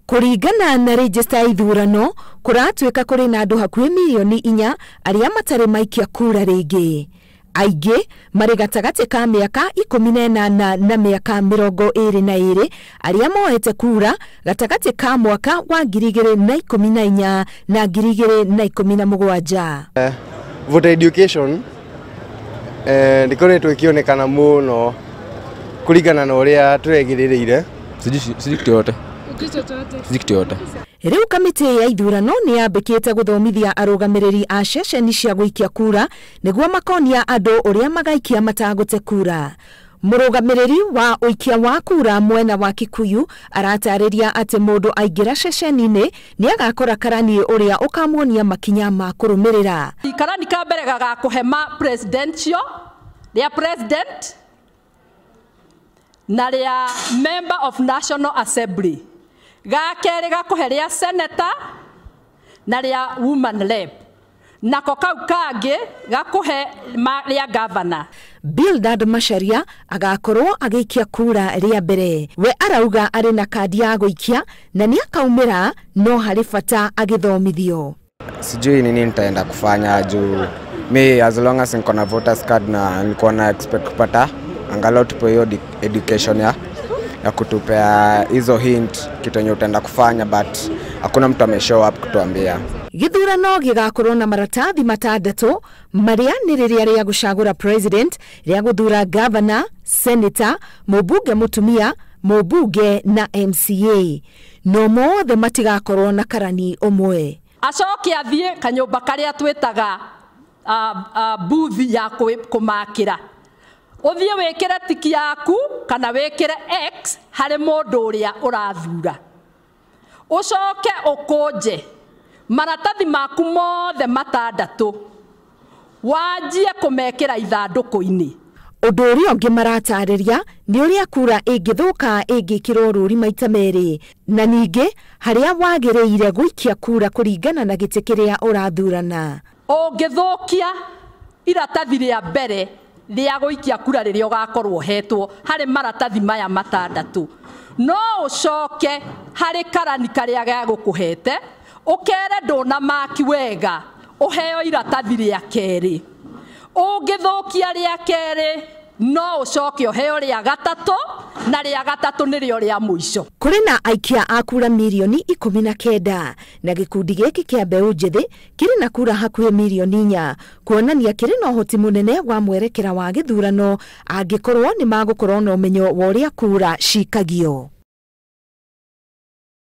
Kuringana na register ya ithurano kuratwika kuri na andu hakuhi milioni 4 aria matare maikia kura ringi. Aingĩ marĩ gatagati ka mĩaka 18 na mĩaka 22 arĩa moete kura gatagati ka mwaka wa 2014 na 2017. Voter education ndikoretwo ikionekana muno kuringana na ũrĩa tũregĩrĩire. Riu kamiti ya ithurano ni yambĩkĩte gũthomithia arũgamĩrĩri a ceceni cia gũikia kura nĩguo makonia andũ ũrĩa magaikia matagũte kura. Mũrũgamĩrĩri wa ũikia wa kura mwena wa Kikuyu aratarĩria atĩ mũndũ aingĩra ceceni-inĩ nĩ agakora karani ũrĩa ũkamuonia makinya ma kũrũmĩrĩra. Karani ka mbere gagakũhema presidential ria president na ria member of National Assembly. Gakere gakuhe ria senator na ria woman rep. Nako kau kangĩ gakuhe ria governor. Bildad Macharia agakorwo agĩikia kura ria mbere. We arauga arĩ na kandi ya gũikia na nĩ akaumĩra no harĩ bata agĩthomithio. Sijui nini nitaenda kufanya juu me as long as niko na voters card na nilikuwa na expect kupata angalau tupo hiyo education ya kutupea hizo hint kitu yenye utaenda kufanya, but hakuna mtu ameshow up kutuambia. Githurano gigakorwo na maratathi matandatu maria ni riria ria gucagura president, ria guthura governor, senator, mubunge mutumia, mubunge na MCA. No mothe matigakorwo na karani umwe. Acoke athie kanyumba karia twetaga booth ya kumakira. Uthie wekere tiki yaku kana wekere X hari mundu uria urathura. Ucoke ukonje maratathi maku mothe matandatu wanjie kumekera ithanduku-ini. Undu uria ungi maratarĩria ni uria kura ingithuka ingikirwo ruri maita meri na ningi haria wagĩrĩire gũikia kura kuringana na gĩtĩ kĩrĩa ũrathurana. Ũngĩthũkia iratathi ria mbere ria gũikia kura rĩrĩa ũgakorwo hetwo harĩ maratathi maya matandatu, no ucoke harĩ karani karĩa gagũkũhete ukere ndona maki wega uheo iratathi ria keri. Ũngĩthũkia ria keri no ucoke uheo ria gatatu na ria gatatu nĩrĩo ria mũico. Kũrĩ na aikia a kura milioni 19 na gĩkundi gĩkĩ kĩa mbeũ njĩthĩ kĩrĩ na kura hakuhĩ milioni 4 kuonania kĩrĩ na ũhoti mũnene wa mwerekera wa gĩthurano angĩkorwo nĩ magũkorwo na ũmenyo wa ũrĩa kura cikagio.